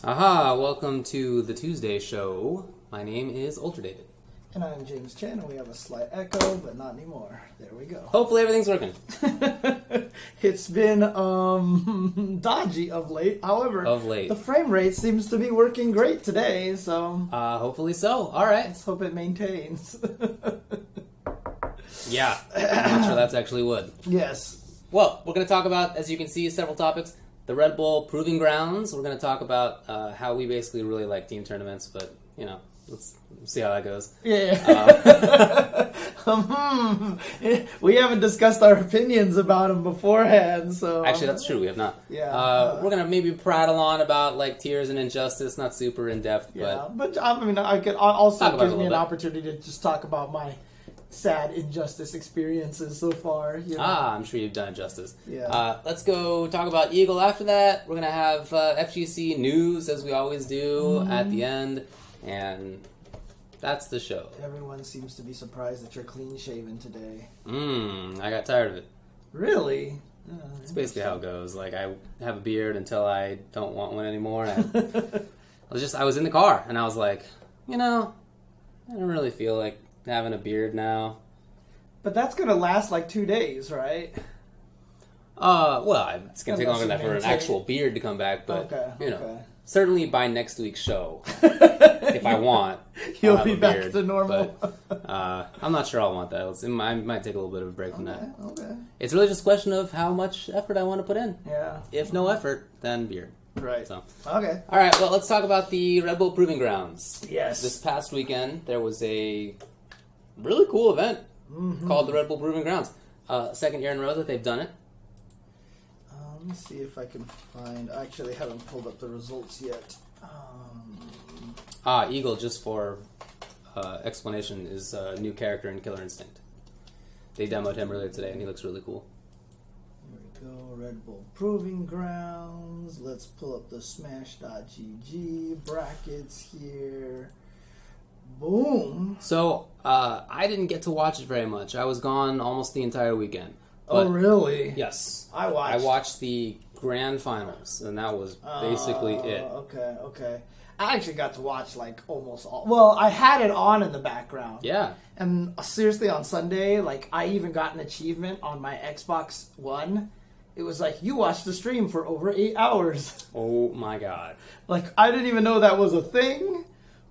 Aha, welcome to the Tuesday show. My name is Ultra David. And I'm James Chen, and we have a slight echo, but not anymore. There we go. Hopefully everything's working. It's been dodgy of late. However, the frame rate seems to be working great today, so... hopefully so. All right. Let's hope it maintains. Yeah, I'm not sure that's actually wood. Yes. Well, we're going to talk about, as you can see, several topics. The Red Bull Proving Grounds. We're going to talk about how we basically really like team tournaments, but, you know, let's see how that goes. Yeah. We haven't discussed our opinions about them beforehand, so... Actually, that's true. We have not. Yeah. We're going to maybe prattle on about, like, tiers and injustice. Not super in-depth, but I mean, I could also gives me an bit. opportunity to just talk about my sad injustice experiences so far. You know? I'm sure you've done it justice. Yeah. Let's go talk about Eagle after that. We're going to have FGC news, as we always do, at the end. And that's the show. Everyone seems to be surprised that you're clean-shaven today. I got tired of it. Really? It's basically how it goes. Like, I have a beard until I don't want one anymore. I was in the car, and I was like, you know, I don't really feel like having a beard now. But that's going to last like 2 days, right? Well, it's going to take longer than that for an actual beard to come back, but, you know, certainly by next week's show, if I want, you'll be back to normal. But, I'm not sure I'll want that. I might take a little bit of a break from that. Okay. It's really just a question of how much effort I want to put in. Yeah. If no effort, then beard. Right. So. Okay. All right, well, let's talk about the Red Bull Proving Grounds. Yes. This past weekend, there was a really cool event called the Red Bull Proving Grounds. Second year in a row that they've done it. Let me see if I can find... I actually haven't pulled up the results yet. Eagle, just for explanation, is a new character in Killer Instinct. They demoed him earlier today, and he looks really cool. Here we go. Red Bull Proving Grounds. Let's pull up the Smash.gg brackets here. Boom. So, I didn't get to watch it very much. I was gone almost the entire weekend. Oh, really? Yes. I watched the grand finals, and that was basically it. Okay. I actually got to watch, like, almost all... Well, I had it on in the background. Yeah. And seriously, on Sunday, like, I even got an achievement on my Xbox One. It was like, you watched the stream for over 8 hours. Oh, my God. Like, I didn't even know that was a thing.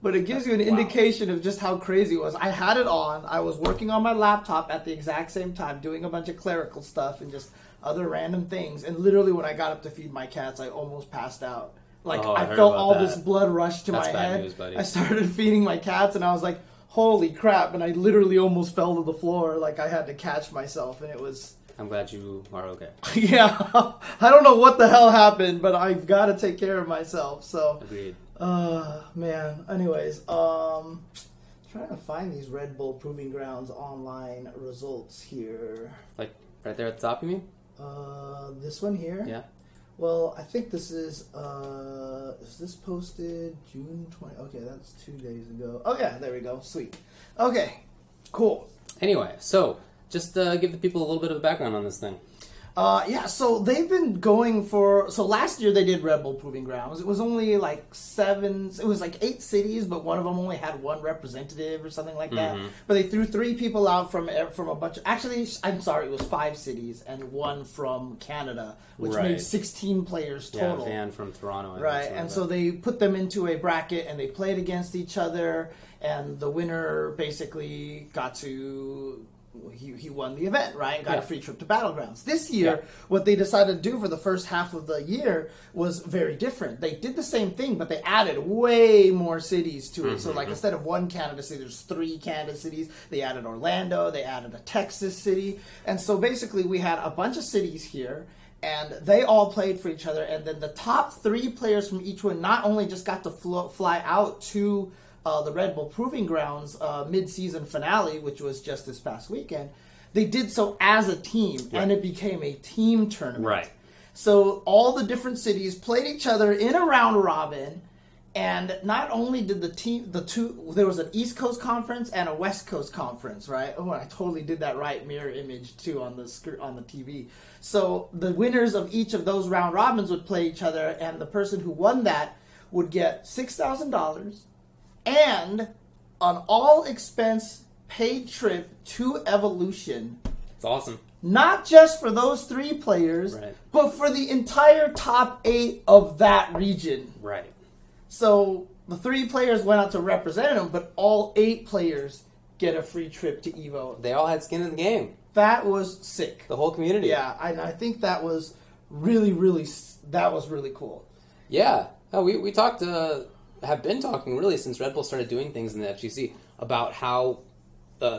But it gives you an indication of just how crazy it was. I had it on. I was working on my laptop at the exact same time, doing a bunch of clerical stuff and just other random things. And literally when I got up to feed my cats, I almost passed out. Like, I felt all this blood rush to my head. That's bad news, buddy. I started feeding my cats, and I was like, holy crap. And I literally almost fell to the floor. Like, I had to catch myself, and it was... I'm glad you are okay. Yeah. I don't know what the hell happened, but I've got to take care of myself, so... Agreed. Man. Anyways, trying to find these Red Bull Proving Grounds online results here. Like, right there at the top, you mean? This one here? Yeah. Well, I think this is this posted June 20? Okay, that's 2 days ago. Oh, yeah, there we go. Sweet. Okay, cool. Anyway, so, just give the people a little bit of a background on this thing. Yeah, so they've been going for... So last year they did Red Bull Proving Grounds. It was only like 8 cities, but one of them only had one representative or something like that. But they threw 3 people out from a bunch of... Actually, I'm sorry, it was 5 cities and 1 from Canada, which made 16 players total. Yeah, Van from Toronto. Right, and so they put them into a bracket and they played against each other, and the winner basically got to... He won the event, right? And got a free trip to Battlegrounds. This year, what they decided to do for the first half of the year was very different. They did the same thing, but they added way more cities to it. So, like, instead of 1 Canada city, there's 3 Canada cities. They added Orlando. They added a Texas city. And so, basically, we had a bunch of cities here, and they all played for each other. And then the top 3 players from each one not only just got to fly out to... the Red Bull Proving Grounds mid-season finale, which was just this past weekend, they did so as a team, and it became a team tournament. Right. So all the different cities played each other in a round robin, and not only did there was an East Coast conference and a West Coast conference, right? Oh, I totally did that right, mirror image too on the TV. So the winners of each of those round robins would play each other, and the person who won that would get $6,000 and an all-expense paid trip to Evolution. It's awesome. Not just for those 3 players, Right. but for the entire top 8 of that region. Right. So the 3 players went out to represent them, but all 8 players get a free trip to Evo. They all had skin in the game. That was sick. The whole community. Yeah, I think that was really cool. Yeah. Oh, we talked, have been talking really since Red Bull started doing things in the FGC about how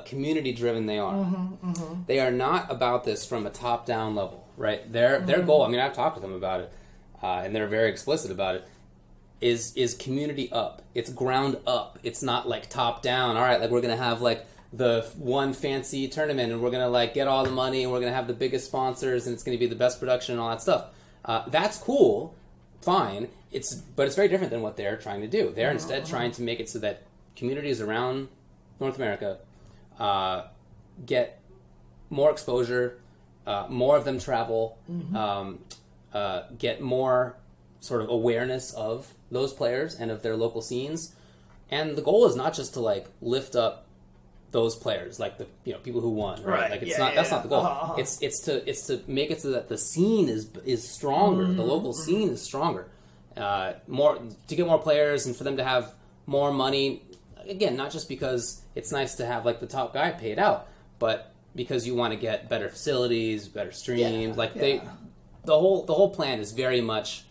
community-driven they are. They are not about this from a top-down level, right? Their goal, I mean, I've talked to them about it, and they're very explicit about it, is community up. It's ground up. It's not like top-down. All right, like we're going to have like the one fancy tournament, and we're going to like get all the money, and we're going to have the biggest sponsors, and it's going to be the best production and all that stuff. That's cool, fine. But it's very different than what they're trying to do. They're instead trying to make it so that communities around North America get more exposure, more of them travel, get more sort of awareness of those players and of their local scenes. And the goal is not just to like lift up those players, like the people who won, right? Like it's not that's not the goal. It's to make it so that the scene is stronger, the local scene is stronger, more to get more players and for them to have more money. Again, not just because it's nice to have like the top guy paid out, but because you want to get better facilities, better streams. The whole plan is very much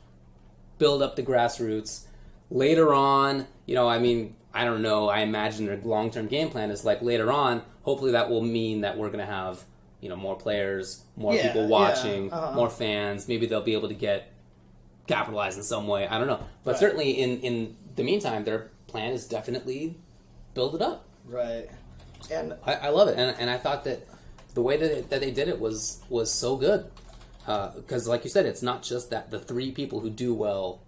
build up the grassroots. Later on, I don't know. I imagine their long-term game plan is like later on. Hopefully, that will mean that we're going to have more players, more people watching, more fans. Maybe they'll be able to get capitalized in some way. I don't know, but certainly in the meantime, their plan is definitely build it up. Right, and I love it, and I thought that the way that they did it was so good because, like you said, it's not just that the 3 people who do well,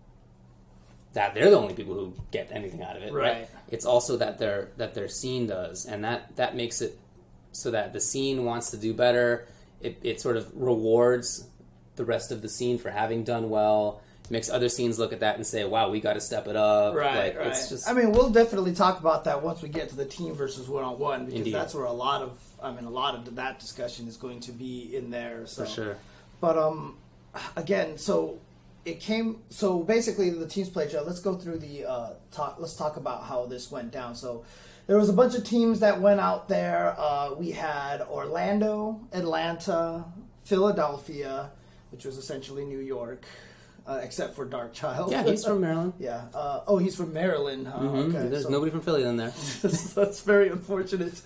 that they're the only people who get anything out of it, right? It's also that their scene does, and that makes it so that the scene wants to do better. It sort of rewards the rest of the scene for having done well. It makes other scenes look at that and say, "Wow, we got to step it up." Right. It's just, I mean, we'll definitely talk about that once we get to the team versus one-on-one, because Indeed. that's where a lot of that discussion is going to be in there. So. For sure. But again, so basically the teams played each other. Let's go through the let's talk about how this went down. So there was a bunch of teams that went out there. We had Orlando, Atlanta, Philadelphia, which was essentially New York, except for Darkchild. Yeah, he's from Maryland. Yeah. He's from Maryland. Huh? Okay, There's nobody from Philly in there. That's very unfortunate.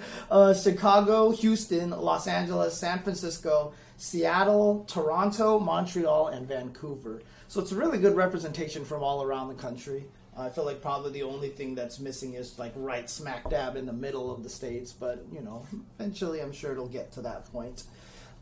Chicago, Houston, Los Angeles, San Francisco, Seattle, Toronto, Montreal, and Vancouver. So it's a really good representation from all around the country. I feel like probably the only thing that's missing is like right smack dab in the middle of the states, but eventually I'm sure it'll get to that point.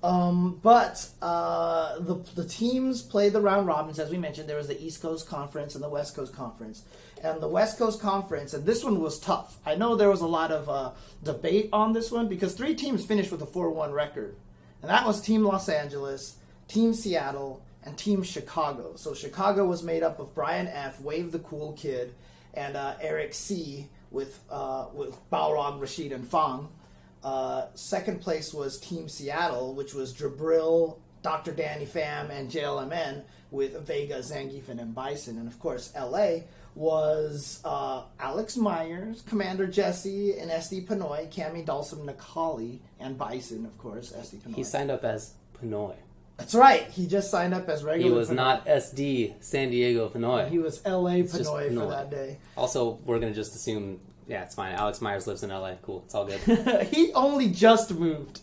But the teams played the round robins, as we mentioned. There was the East Coast Conference and the West Coast Conference. And the West Coast Conference, and this one was tough. I know there was a lot of debate on this one because 3 teams finished with a 4-1 record. And that was Team Los Angeles, Team Seattle, and Team Chicago. So Chicago was made up of Brian F., Wave the Cool Kid, and Eric C. with Balrog, Rashid, and Fang. Second place was Team Seattle, which was Jabril, Dr. Danny Pham, and JLMN with Vega, Zangief, and Bison. And of course, LA was Alex Myers, Commander Jesse, and SD Pinoy, Cammy Dalsum, Nakali, and Bison, of course, SD Pinoy. He signed up as Pinoy. That's right. He just signed up as regular He was Pinoy. Not SD San Diego Pinoy. He was LA Pinoy for that day. Also, we're going to just assume, yeah, it's fine. Alex Myers lives in LA. Cool. It's all good. He only just moved.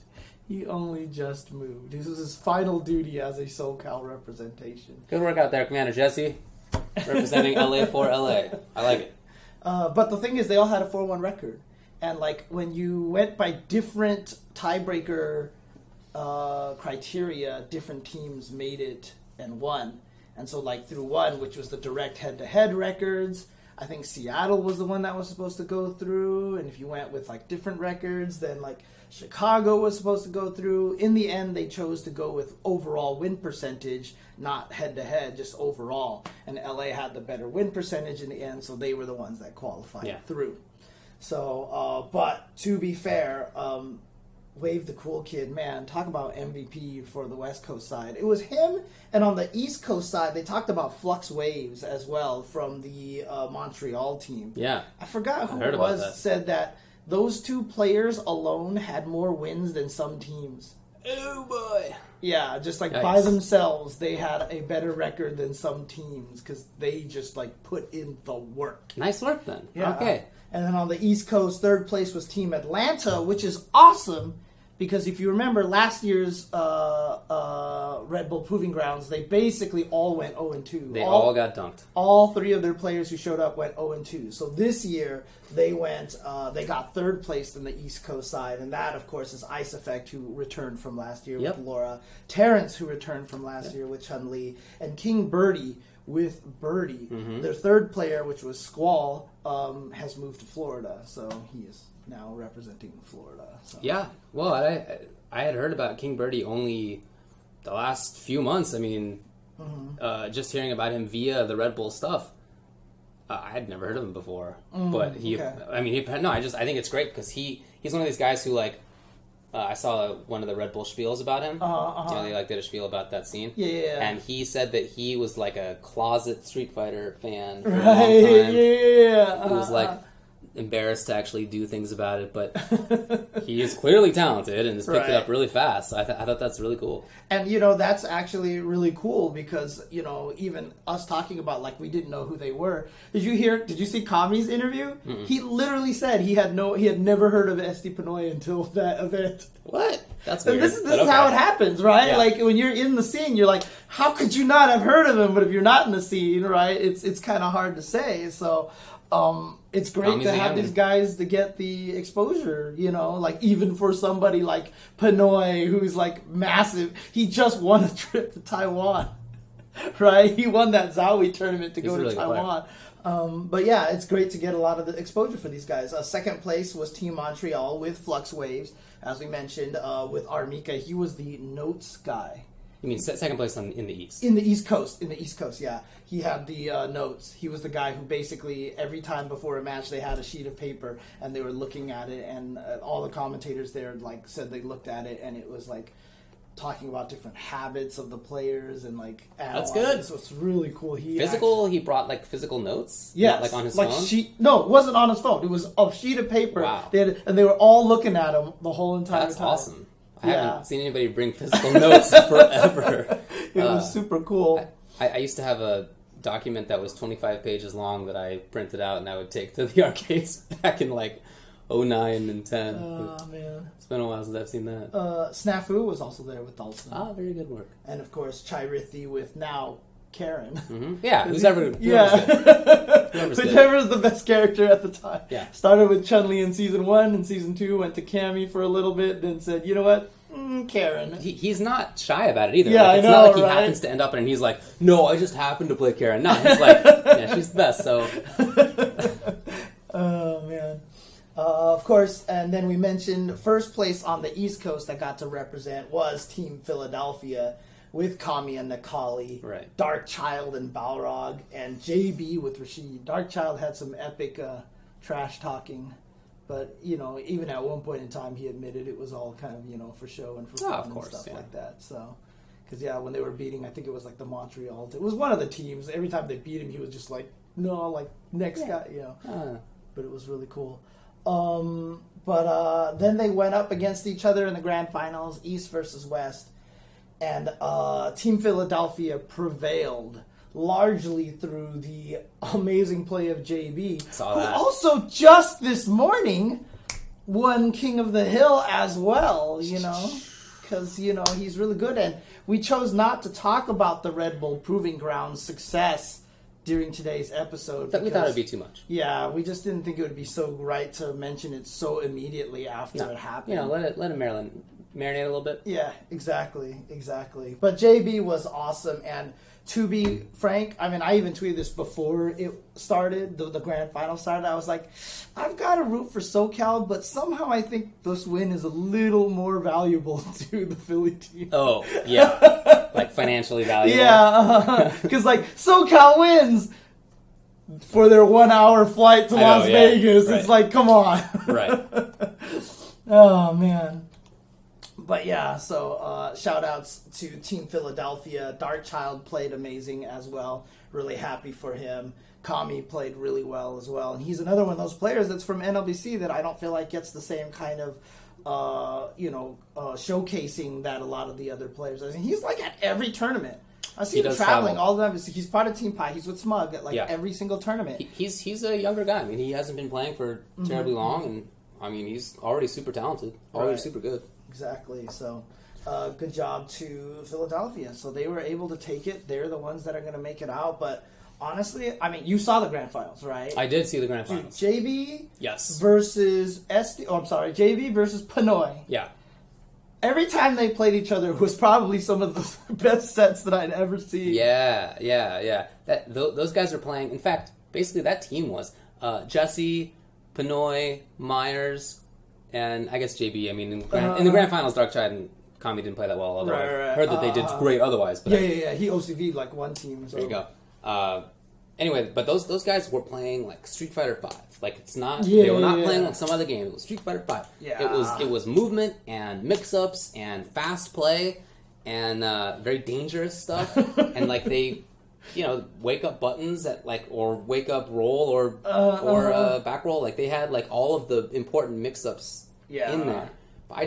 This was his final duty as a SoCal representation. Good work out there, Commander Jesse. Representing LA for LA. I like it. But the thing is, they all had a 4-1 record. And like when you went by different tiebreaker criteria, different teams made it and won. And so like through one, which was the direct head-to-head records, I think Seattle was the one that was supposed to go through, and if you went with like different records, then like Chicago was supposed to go through. In the end, they chose to go with overall win percentage, not head-to-head, just overall. And LA had the better win percentage in the end, so they were the ones that qualified through. So, but to be fair, Wave the Cool Kid, man, talk about MVP for the West Coast side. It was him, and on the East Coast side, they talked about Flux Waves as well from the Montreal team. Yeah. I forgot who it was said that those two players alone had more wins than some teams. Oh, boy. Yeah, just like by themselves, they had a better record than some teams because they just like put in the work. Nice work then. Yeah. Okay. And then on the East Coast, third place was Team Atlanta, which is awesome because if you remember last year's Red Bull Proving Grounds, they basically all went 0-2. They all got dunked. All three of their players who showed up went 0-2. So this year they got third place in the East Coast side, and that of course is Ice Effect, who returned from last year with Laura, Terrence, who returned from last year with Chun-Li, and King Birdie with Birdie. Their third player, which was Squall, has moved to Florida, so he is now representing Florida. So. Yeah, well, I had heard about King Birdie only the last few months. I mean, just hearing about him via the Red Bull stuff, I had never heard of him before. But I think it's great because he's one of these guys who like. I saw one of the Red Bull spiels about him. They like did a spiel about that scene. Yeah. And he said that he was like a closet Street Fighter fan for a long time. Yeah. He was like embarrassed to actually do things about it, but he is clearly talented and has picked it up really fast. So I thought that's really cool. And, that's actually really cool because, even us talking about, like, we didn't know who they were. Did you see Kami's interview? Mm-mm. He literally said he had never heard of Esti Pinoy until that event. What? That's weird. And this is how it happens, right? Yeah. Like, when you're in the scene, you're like, how could you not have heard of him? But if you're not in the scene, right, it's kind of hard to say. So, it's great to have these guys to get the exposure, like even for somebody like Pinoy, who's like massive. He just won a trip to Taiwan, right? He won that Zowie tournament to go to Taiwan. But yeah, it's great to get a lot of the exposure for these guys. Second place was Team Montreal with Flux Waves, as we mentioned, with Armika. He was the notes guy. You mean second place in the East? In the East Coast, yeah. He had the notes. He was the guy who basically every time before a match they had a sheet of paper and they were looking at it, and all the commentators there like said they looked at it and it was like talking about different habits of the players and like that's good. So it's really cool. He brought like physical notes. Yeah, like on his phone. No, it wasn't on his phone. It was a sheet of paper. Wow. And they were all looking at him the whole entire time. That's awesome. I haven't seen anybody bring physical notes forever. It was super cool. I used to have a document that was 25 pages long that I printed out and I would take to the arcades back in like 09 and 10. Oh, man. It's been a while since I've seen that. Snafu was also there with Dalton. Very good work. And of course, Chairithi with now Karen. Mm-hmm. Yeah, whoever's the best character at the time. Yeah. Started with Chun-Li in Season 1 and Season 2, went to Cammy for a little bit, then said, you know what? Karen. He's not shy about it either. Yeah, it's not like he happens to end up and he's like, no, I just happened to play Karen. No, he's like, yeah, she's the best, so. Oh, man. Of course, and then we mentioned first place on the East Coast that got to represent was Team Philadelphia with Kami and Nakali, right. Darkchild and Balrog, and JB with Rashid. Darkchild had some epic trash talking. But, even at one point in time, he admitted it was all kind of, for show and for fun and stuff like that. So, because, when they were beating, I think it was like the Montreal. It was one of the teams. Every time they beat him, he was just like, no, like, next guy, But it was really cool. But then they went up against each other in the grand finals, East versus West. And Team Philadelphia prevailed largely through the amazing play of JB, who also just this morning won King of the Hill as well, because, he's really good. And we chose not to talk about the Red Bull Proving Grounds success during today's episode. We thought it would be too much. Yeah, we just didn't think it would be so right to mention it so immediately after it happened. Let it marinate a little bit. Yeah, exactly. But JB was awesome, and to be frank, I mean, I even tweeted this before it started, the grand final started. I was like, I've got to root for SoCal, but somehow I think this win is a little more valuable to the Philly team. Oh, yeah. Like financially valuable. Yeah, because like SoCal wins for their 1 hour flight to Las Vegas. Right. It's like, come on. Right. Oh, man. But yeah, so shout outs to Team Philadelphia. Darkchild played amazing as well. Really happy for him. Kami played really well as well. And he's another one of those players that's from NLBC that I don't feel like gets the same kind of, showcasing that a lot of the other players. I mean, he's like at every tournament. I see him traveling all the time. He's part of Team Pi. He's with Smug at every single tournament. He's a younger guy. I mean, he hasn't been playing for terribly long. And, I mean, he's already super talented. Already super good. Exactly. So, good job to Philadelphia. So they were able to take it. They're the ones that are going to make it out. But honestly, I mean, you saw the grand finals, right? I did see the grand finals. JB yes. versus SD. Oh, I'm sorry. JB versus Pinoy. Yeah. Every time they played each other was probably some of the best sets that I'd ever seen. Yeah. Those guys are playing. In fact, basically that team was Jesse, Pinoy, Myers, and I guess JB. I mean, in the grand finals, Darkchild and Kami didn't play that well. Although I heard that they did great otherwise. But yeah. He OCV'd like one team. So. There you go. Anyway, but those guys were playing like Street Fighter V. Like it's not they were not playing like some other game. It was Street Fighter V. Yeah. It was movement and mix-ups and fast play and very dangerous stuff. And like they, wake up buttons at like or wake up roll or back roll. Like they had like all of the important mix-ups in there. But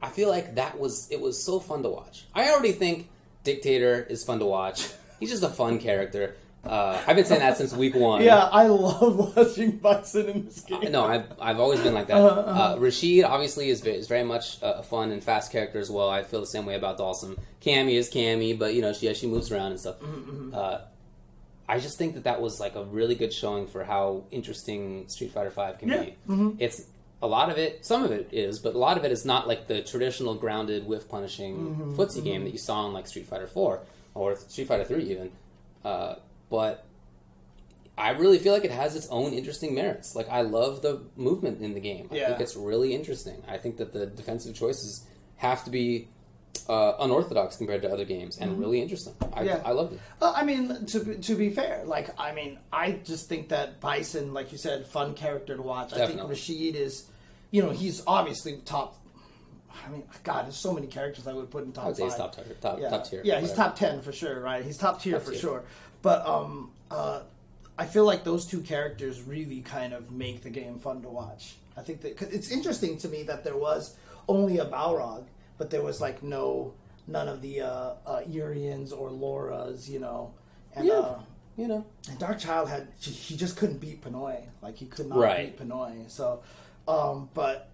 I feel like it was so fun to watch. I already think Dictator is fun to watch. He's just a fun character. I've been saying that since week 1. Yeah, I love watching Bison in this game. No, I've always been like that. Rashid obviously is very much a fun and fast character as well. I feel the same way about Dawson. Cammy is Cammy, but she moves around and stuff. I just think that was like a really good showing for how interesting Street Fighter V can be. It's a lot of it, some of it is, but a lot of it is not like the traditional grounded whiff punishing footsie game that you saw in like Street Fighter 4 or Street Fighter 3 even. But I really feel like it has its own interesting merits. Like, I love the movement in the game. I think it's really interesting. I think that the defensive choices have to be unorthodox compared to other games and really interesting. I loved it. Well, I mean, to be fair, I just think that Bison, like you said, fun character to watch. Definitely. I think Rashid is, he's obviously top. I mean, God, there's so many characters I would put in top 5. I would say he's top tier. Yeah, he's top 10 for sure, right? He's top tier for sure. But I feel like those two characters really kind of make the game fun to watch. I think that 'cause it's interesting to me that there was only a Balrog, but there was like none of the Urians or Lauras, And and Darkchild he just couldn't beat Pinoy. Like he could not beat Pinoy. So, but.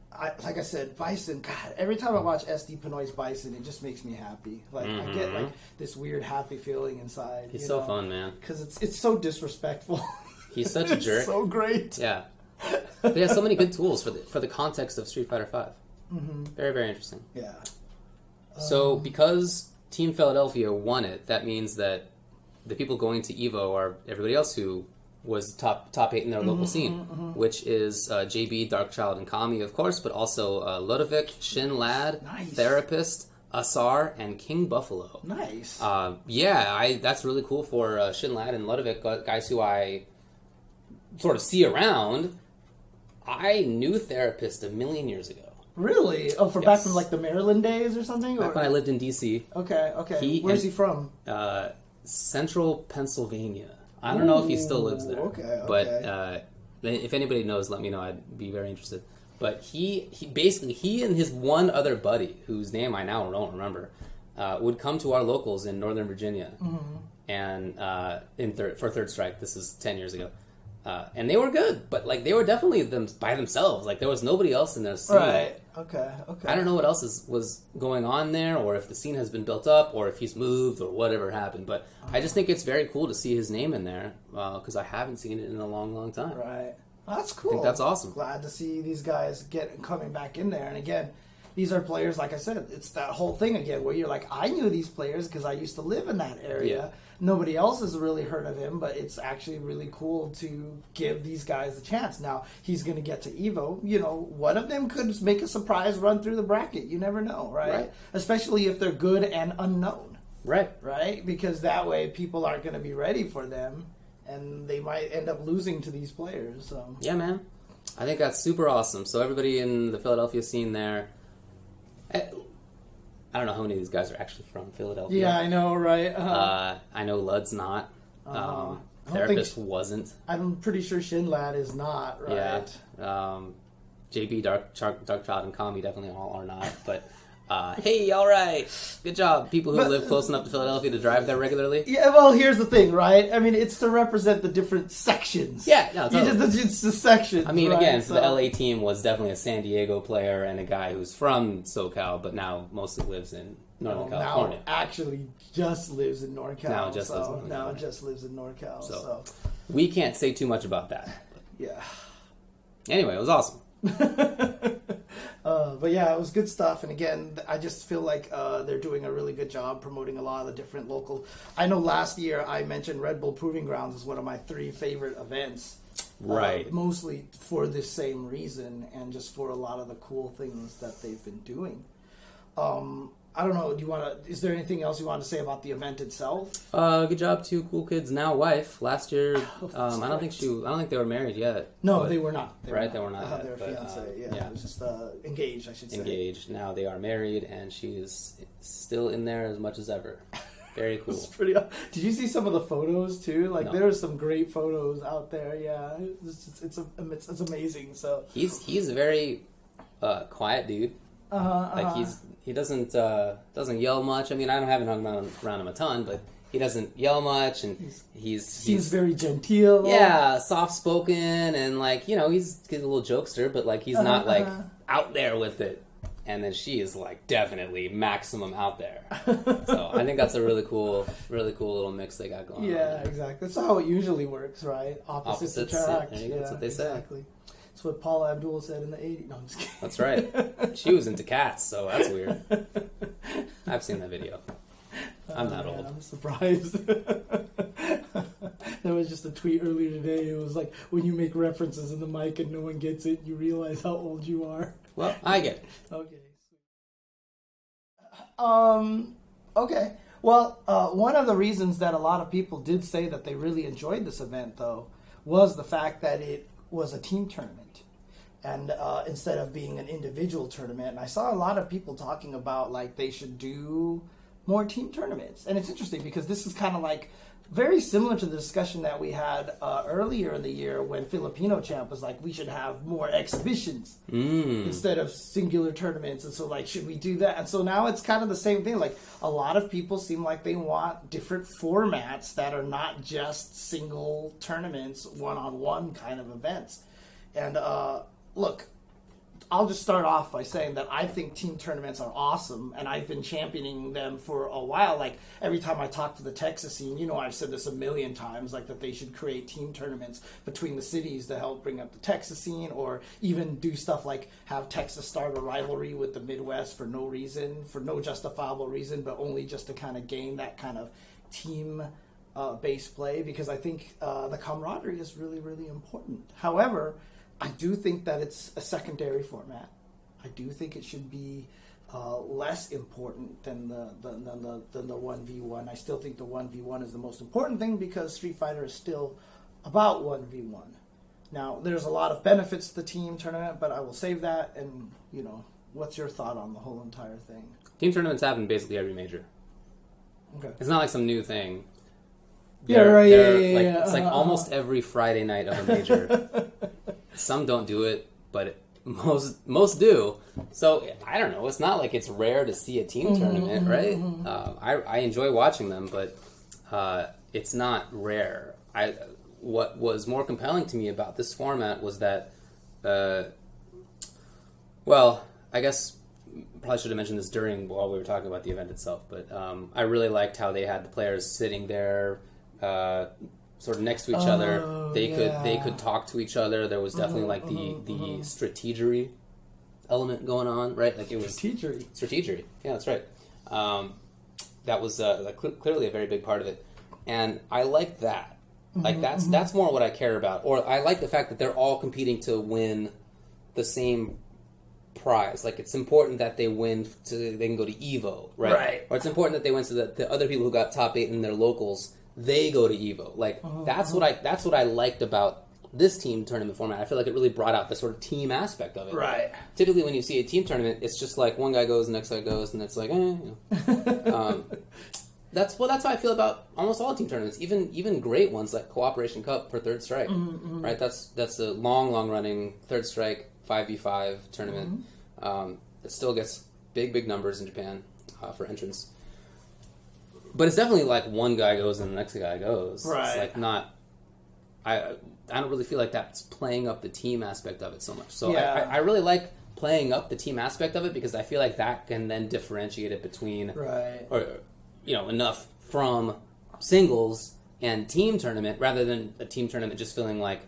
Like I said, Bison, God, every time I watch SD Pinoy's Bison, it just makes me happy. Like, I get, like, this weird happy feeling inside. He's so fun, man. Because it's so disrespectful. He's such a jerk. So great. Yeah. But he has so many good tools for the context of Street Fighter V. Very, very interesting. Yeah. So, because Team Philadelphia won it, that means that the people going to EVO are everybody else who was top 8 in their local scene, which is JB, Darkchild, and Kami, of course, but also Ludovic, Shin Lad, Therapist, Asar, and King Buffalo. Nice. That's really cool for Shin Lad and Ludovic, guys who I sort of see around. I knew Therapist a million years ago. Really? Oh, back from like the Maryland days or something? Back when I lived in D.C. Okay. Where's he from? Central Pennsylvania. I don't know if he still lives there. Okay. But if anybody knows, let me know. I'd be very interested. But he and his one other buddy, whose name I now don't remember, would come to our locals in Northern Virginia, and for Third Strike. This is 10 years ago, and they were good. But like they were definitely by themselves. Like there was nobody else in their scene. Right. Okay. I don't know what else was going on there, or if the scene has been built up, or if he's moved, or whatever happened. But I just think it's very cool to see his name in there because I haven't seen it in a long, long time. Right. Well, that's cool. I think that's awesome. Glad to see these guys coming back in there. And again, these are players, like I said, it's that whole thing again where you're like, I knew these players because I used to live in that area. Yeah. Nobody else has really heard of him, but it's actually really cool to give these guys a chance. Now, he's going to get to EVO. You know, one of them could make a surprise run through the bracket. You never know, right? Especially if they're good and unknown. Right? Because that way people aren't going to be ready for them, and they might end up losing to these players. So. Yeah, man. I think that's super awesome. So everybody in the Philadelphia scene there, I don't know how many of these guys are actually from Philadelphia. Yeah, I know, right? I know Lud's not. Therapist wasn't. I'm pretty sure Shinlad is not, right? Yeah. JB, Darkchild, and Kami definitely all are not. But hey, all right, good job, people who live close enough to Philadelphia to drive there regularly. Yeah, well, here's the thing, right? I mean, it's to represent the different sections. Yeah, no, totally. It's the sections. I mean, right? again, so the LA team was definitely a San Diego player and a guy who's from SoCal, but now mostly lives in Northern California. Now actually just lives in NorCal. Now just lives in NorCal. So we can't say too much about that. Yeah. Anyway, it was awesome. But yeah, it was good stuff. And again, I just feel like they're doing a really good job promoting a lot of the different local. I know last year I mentioned Red Bull Proving Grounds as one of my 3 favorite events. Right. Mostly for this same reason and just for a lot of the cool things that they've been doing. I don't know. Is there anything else you want to say about the event itself? Good job to Cool Kid's now wife. Last year, I don't think they were married yet. No, they were not. They were not yet. They were fiance. Yeah, it was just engaged, I should say. Engaged. Now they are married, and she is still in there as much as ever. Very cool. It's pretty. Did you see some of the photos too? Like there are some great photos out there. Yeah, it's amazing. So he's a very quiet dude. He doesn't yell much. I mean, I haven't hung around him a ton, but he doesn't yell much, and he's seems very genteel. Yeah, soft spoken, and he's a little jokester, but he's not out there with it. And then she is definitely maximum out there. So I think that's a really cool little mix they got going on. Yeah, exactly. That's how it usually works, right? Opposites attract. There you go. That's what they say. Exactly. That's what Paula Abdul said in the 80s. No, I'm just kidding. That's right. She was into cats, so that's weird. I've seen that video. I'm not old. I'm surprised. There was just a tweet earlier today. It was like, when you make references in the mic and no one gets it, you realize how old you are. Well, I get it. Okay. Okay. Well, one of the reasons that a lot of people did say that they really enjoyed this event, though, was the fact that it was a team tournament, and instead of being an individual tournament. And I saw a lot of people talking about they should do more team tournaments. And it's interesting because this is kind of very similar to the discussion that we had earlier in the year when Filipino Champ was we should have more exhibitions instead of singular tournaments. And so should we do that? And so now it's kind of the same thing. A lot of people seem like they want different formats that are not just single tournaments, one-on-one kind of events. And look, I'll just start off by saying that I think team tournaments are awesome, and I've been championing them for a while. Every time I talk to the Texas scene, I've said this a million times, that they should create team tournaments between the cities to help bring up the Texas scene, or even do stuff have Texas start a rivalry with the Midwest for no reason, for no justifiable reason, but only just to kind of gain that kind of team based play, because I think the camaraderie is really, really important. However, I do think that it's a secondary format. I do think it should be less important than the 1v1. I still think the 1v1 is the most important thing because Street Fighter is still about 1v1. Now, there's a lot of benefits to the team tournament, but I will save that. And, what's your thought on the whole entire thing? Team tournaments happen basically every major. Okay. It's not some new thing. Yeah. It's almost every Friday night of a major. Some don't do it, but most do. So I don't know. It's not it's rare to see a team tournament, right? I enjoy watching them, but it's not rare. What was more compelling to me about this format was that, I guess probably should have mentioned this while we were talking about the event itself, but I really liked how they had the players sitting there. Sort of next to each other, they could talk to each other. There was definitely the strategery element going on, right? Like it was strategery. Yeah, that's right. That was clearly a very big part of it, and I like that. Like that's more what I care about, or I like the fact that they're all competing to win the same prize. Like it's important that they win so they can go to Evo, right? Right. Or it's important that they win so that the other people who got top 8 in their locals, they go to Evo. Like that's what I liked about this team tournament format. I feel like it really brought out the sort of team aspect of it. Right. Typically, when you see a team tournament, it's just like one guy goes, the next guy goes, and it's like, That's how I feel about almost all team tournaments, even great ones like Cooperation Cup for Third Strike, right? That's a long running Third Strike 5v5 tournament. It still gets big numbers in Japan for entrants, but it's definitely like one guy goes and the next guy goes. Right. It's like not. I don't really feel like that's playing up the team aspect of it so much. So yeah. I really like playing up the team aspect of it because I feel like that can then differentiate it between enough from singles and team tournament rather than a team tournament just feeling like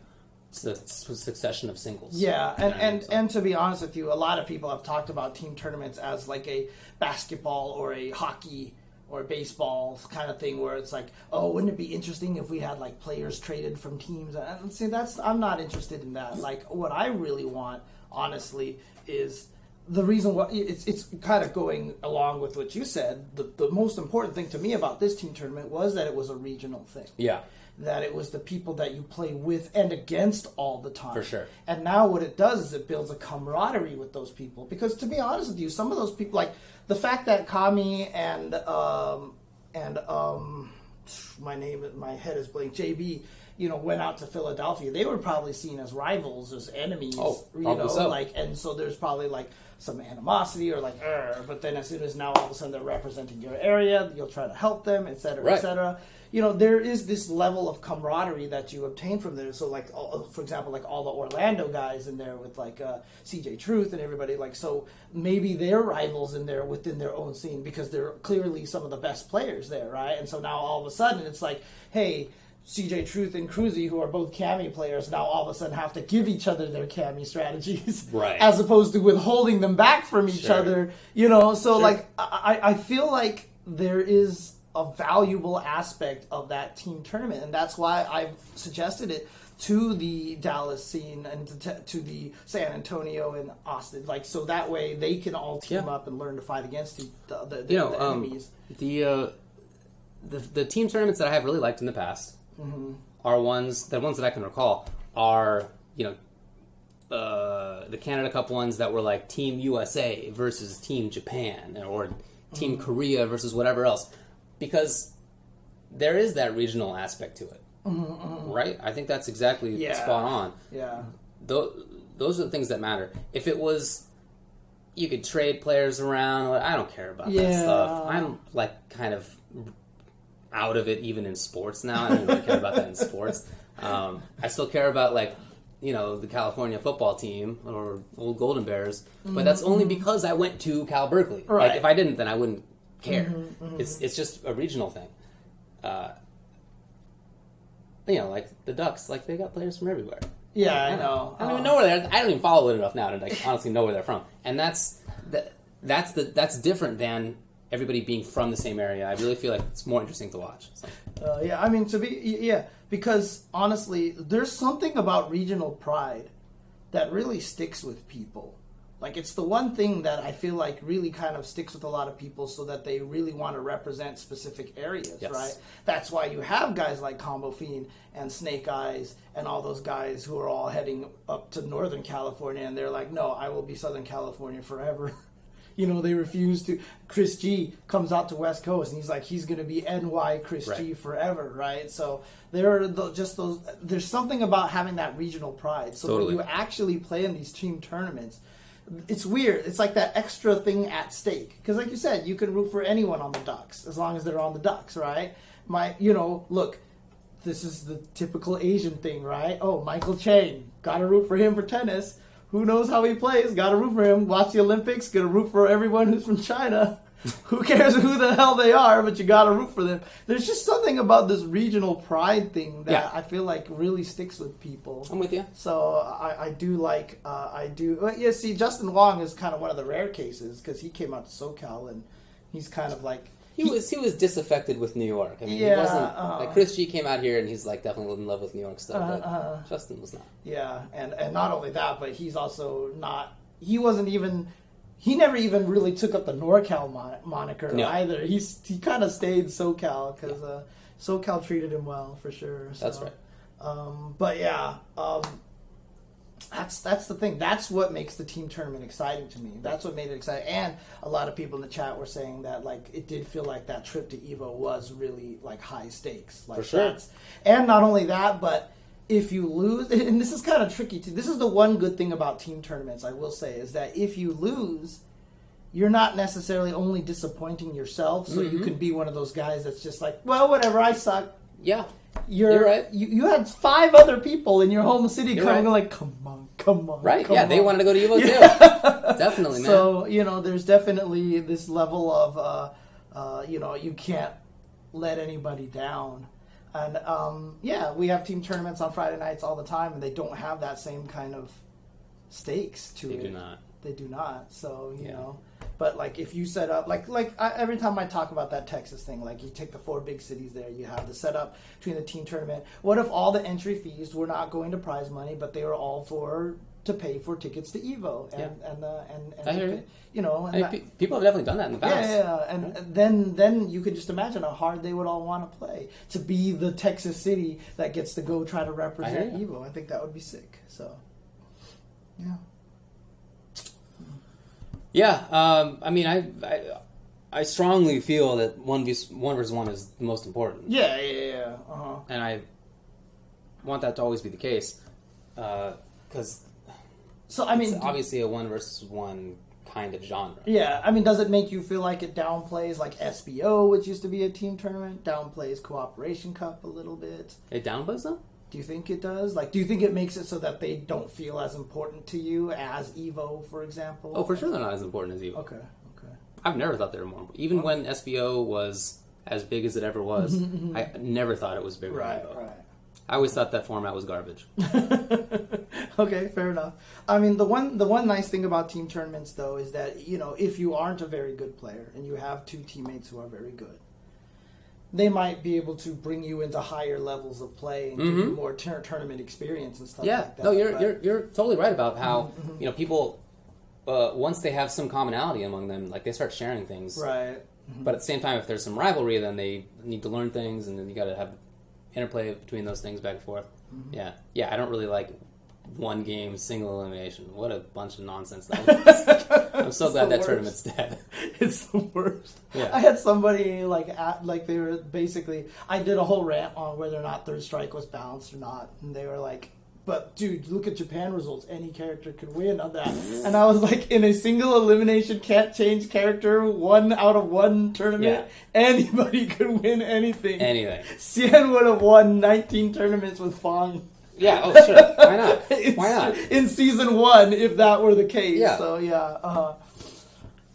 it's a succession of singles. Yeah, and to be honest with you, a lot of people have talked about team tournaments as like a basketball or a hockey or baseball kind of thing where it's like, oh, wouldn't it be interesting if we had like players traded from teams? And see, I'm not interested in that. Like what I really want, honestly, is the reason why it's kind of going along with what you said. The most important thing to me about this team tournament was that it was a regional thing. Yeah. That it was the people that you play with and against all the time. For sure. And now what it does is it builds a camaraderie with those people. Because to be honest with you, some of those people, like the fact that Kami and my head is blank, JB, went out to Philadelphia, they were probably seen as rivals, as enemies. So. And so there's probably like some animosity or like, but then as soon as now all of a sudden they're representing your area, you'll try to help them, et cetera, et cetera. There is this level of camaraderie that you obtain from there. So, like, for example, like all the Orlando guys in there with like CJ Truth and everybody, like, so maybe they're rivals in there within their own scene because they're clearly some of the best players there, right? And so now all of a sudden it's like, hey, CJ Truth and Cruzy, who are both Cammy players, now all of a sudden have to give each other their Cammy strategies, right? As opposed to withholding them back from each other, So, sure. Like, I feel like there is a valuable aspect of that team tournament, and that's why I've suggested it to the Dallas scene and to the San Antonio and Austin, like so that way they can all team up and learn to fight against the enemies. The team tournaments that I have really liked in the past are the ones that I can recall are the Canada Cup ones that were like Team USA versus Team Japan or Team Korea versus whatever else. Because there is that regional aspect to it, right? I think that's exactly spot on. Yeah, those are the things that matter. If it was, you could trade players around. I don't care about that stuff. I'm like kind of out of it, even in sports now. I don't really care about that in sports. I still care about like the California football team or old Golden Bears, but that's only because I went to Cal Berkeley. Right. Like if I didn't, then I wouldn't care. It's just a regional thing. Like the Ducks, like they got players from everywhere. Yeah, I know. I don't even know where they're. I don't even follow it enough now to like honestly know where they're from. And that's different than everybody being from the same area. I really feel like it's more interesting to watch. So. I mean because honestly, there's something about regional pride that really sticks with people. Like, it's the one thing that I feel like really kind of sticks with a lot of people so that they really want to represent specific areas, right? That's why you have guys like Combo Fiend and Snake Eyes and all those guys who are all heading up to Northern California, and they're like, no, I will be Southern California forever. They refuse to. Chris G comes out to West Coast, and he's like, he's going to be NY Chris G forever, right? So there are just those. There's something about having that regional pride. So when you actually play in these team tournaments, it's weird. It's like that extra thing at stake. Because like you said, you can root for anyone on the Ducks as long as they're on the Ducks, right? Look, this is the typical Asian thing, right? Oh, Michael Chang. Got to root for him for tennis. Who knows how he plays? Got to root for him. Watch the Olympics. Got to root for everyone who's from China. who cares who the hell they are, but you gotta root for them. There's just something about this regional pride thing that I feel like really sticks with people. I'm with you. So I do like, see, Justin Wong is kind of one of the rare cases because he came out to SoCal and he's kind of like... He was disaffected with New York. I mean, he wasn't... like, Chris G came out here and he's, like, definitely in love with New York stuff, but Justin was not. Yeah, and not only that, but he's also not... He never even really took up the NorCal moniker either. He kind of stayed SoCal because SoCal treated him well for sure. So, that's right. That's the thing. That's what makes the team tournament exciting to me. That's what made it exciting. And a lot of people in the chat were saying that like it did feel like that trip to Evo was really like high stakes. Like, for sure. And not only that, but if you lose, and this is kind of tricky too. This is the one good thing about team tournaments, I will say, is that if you lose, you're not necessarily only disappointing yourself, so you can be one of those guys that's just like, well, whatever, I suck. Yeah. You're right. You had 5 other people in your home city coming like, come on. Right, come yeah, on. they wanted to go to Evo too. Definitely, man. So, there's definitely this level of, you can't let anybody down. And, we have team tournaments on Friday nights all the time, and they don't have that same kind of stakes to it. They do not. So, you know. But, like, if you set up... every time I talk about that Texas thing, like, you take the 4 big cities there, you have the setup between the team tournament. What if all the entry fees were not going to prize money, but they were all to pay for tickets to Evo? I hear you. And people have definitely done that in the past. Yeah. And then you could just imagine how hard they would all want to play to be the Texas city that gets to go try to represent Evo. I think that would be sick. So, yeah. Yeah, I mean, I strongly feel that 1 versus 1 is the most important. Yeah. And I want that to always be the case, because it's obviously a 1 versus 1 kind of genre. Yeah, I mean, does it make you feel like it downplays like SBO, which used to be a team tournament, downplays Cooperation Cup a little bit? It downplays them? Do you think it does? Like, do you think it makes it so that they don't feel as important to you as Evo, for example? Oh, for sure they're not as important as Evo. Okay. I've never thought they were more important. Even when SBO was as big as it ever was, I never thought it was bigger than Evo. Right. I always thought that format was garbage. Okay, fair enough. I mean, the one nice thing about team tournaments, though, is that, if you aren't a very good player and you have 2 teammates who are very good, they might be able to bring you into higher levels of play and give you more tournament experience and stuff like that. No, you're totally right about how people once they have some commonality among them, like they start sharing things. Right. But at the same time, if there's some rivalry, then they need to learn things, and then you got to have interplay between those things back and forth. Yeah. I don't really like 1 game single elimination. What a bunch of nonsense that was. I'm so glad that tournament's dead. It's the worst. Yeah. I had somebody they were basically, I did a whole rant on whether or not Third Strike was balanced or not, and they were like, but dude, look at Japan results. Any character could win on that. And I was like, in a single elimination, can't change character, 1 out of 1 tournament, anybody could win anything. Cien would have won 19 tournaments with Fong. Yeah, oh, sure. Why not? Why not? In season 1, if that were the case. Yeah. So, yeah.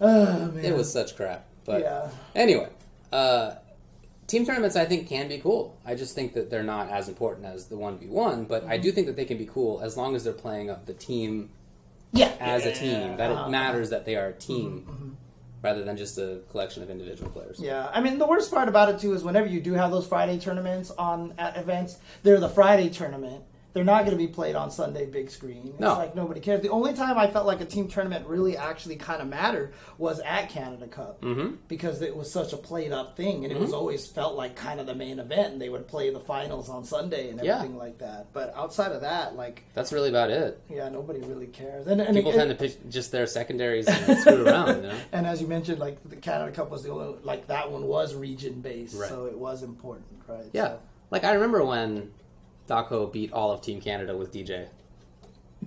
Man. It was such crap. But anyway, team tournaments I think can be cool. I just think that they're not as important as the 1v1, but I do think that they can be cool as long as they're playing up the team as a team. That it matters that they are a team rather than just a collection of individual players. Yeah, I mean, the worst part about it, too, is whenever you do have those Friday tournaments at events, they're the Friday tournament. They're not going to be played on Sunday big screen. It's like nobody cares. The only time I felt like a team tournament really actually kind of mattered was at Canada Cup because it was such a played up thing, and it was always felt like kind of the main event, and they would play the finals on Sunday and everything like that. But outside of that, that's really about it. Yeah, nobody really cares. And people tend to pick just their secondaries and screw around. And as you mentioned, the Canada Cup was the only that one was region based, so it was important, right? Yeah, so. I remember when Daco beat all of Team Canada with DJ.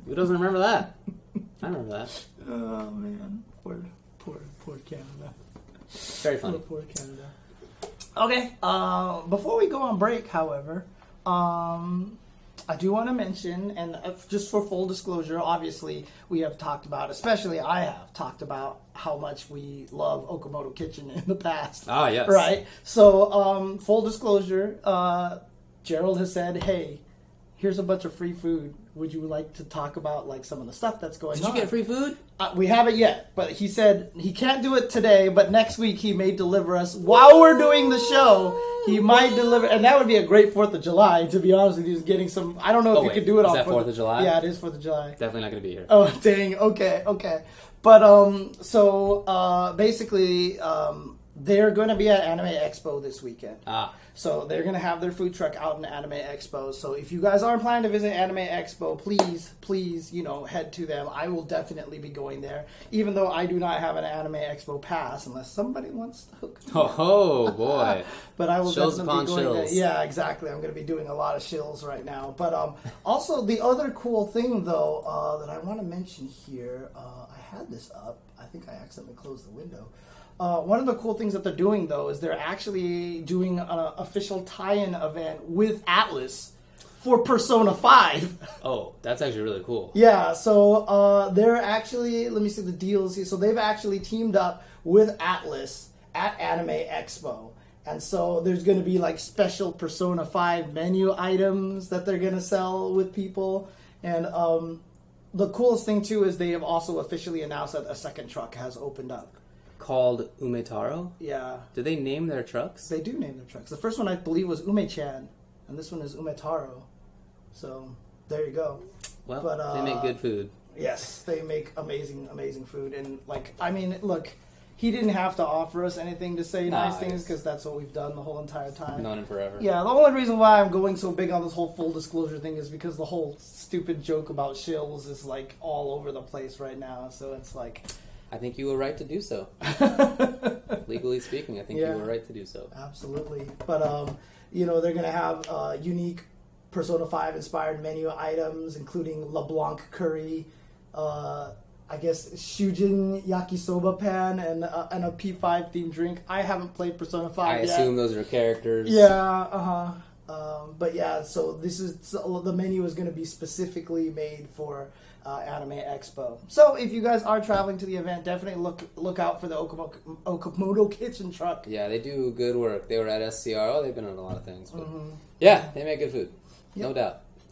Who doesn't remember that? I remember that. Oh man, poor Canada. Very funny. Poor Canada. Okay, before we go on break, however, I do want to mention, and just for full disclosure, obviously we have talked about, especially I have talked about how much we love Okamoto Kitchen in the past. Ah, yes. Right? So, full disclosure, Gerald has said, hey, here's a bunch of free food. Would you like to talk about like some of the stuff that's going on? Did you get free food? We haven't yet, but he said he can't do it today, but next week he may deliver us while we're doing the show. He might deliver, and that would be a great 4th of July, to be honest with you, getting some, I don't know if you could do it on 4th of July? Yeah, it is 4th of July. Definitely not going to be here. Oh, dang, okay. But, basically, they're going to be at Anime Expo this weekend. So they're going to have their food truck out in Anime Expo. So if you guys are planning to visit Anime Expo, please, head to them. I will definitely be going there, even though I do not have an Anime Expo pass, unless somebody wants to hook me. Oh, boy. But I will shills definitely be going shills. there. Yeah, exactly. I'm going to be doing a lot of shills right now. But also, the other cool thing, though, that I want to mention here, I had this up. I think I accidentally closed the window. One of the cool things that they're doing, though, is they're actually doing an official tie-in event with Atlas for Persona 5. Oh, that's actually really cool. Yeah, so they're actually, let me see the deals here. So they've actually teamed up with Atlas at Anime Expo. And so there's going to be like special Persona 5 menu items that they're going to sell with people. And the coolest thing, too, is they have also officially announced that a second truck has opened up. Called Umetaro? Yeah. Do they name their trucks? They do name their trucks. The first one, I believe, was Ume-chan, and this one is Umetaro. So, there you go. Well, they make good food. Yes, they make amazing food. And, look, he didn't have to offer us anything to say nice things, because that's what we've done the whole entire time. I've known him forever. Yeah, the only reason why I'm going so big on this whole full disclosure thing is because the whole stupid joke about shills is, like, all over the place right now. So, it's like... I think you were right to do so. Legally speaking, I think you were right to do so. Absolutely. But, they're going to have unique Persona 5 inspired menu items, including LeBlanc curry, I guess Shujin yakisoba pan, and a P5 themed drink. I haven't played Persona 5 yet. I assume those are characters. Yeah, but yeah, so the menu is going to be specifically made for Anime Expo. So if you guys are traveling to the event, definitely look out for the Okamoto Kitchen truck. Yeah, they do good work. They were at SCR. Oh, they've been on a lot of things. But yeah, they make good food. Yep.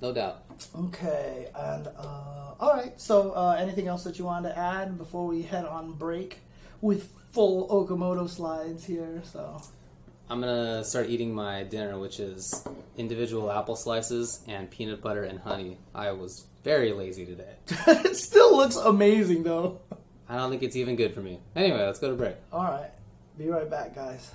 No doubt. Okay, and all right. So anything else that you wanted to add before we head on break with full Okamoto slides here? So I'm gonna start eating my dinner, which is individual apple slices and peanut butter and honey. I was very lazy today. It still looks amazing, though. I don't think it's even good for me. Anyway, let's go to break. All right. Be right back, guys.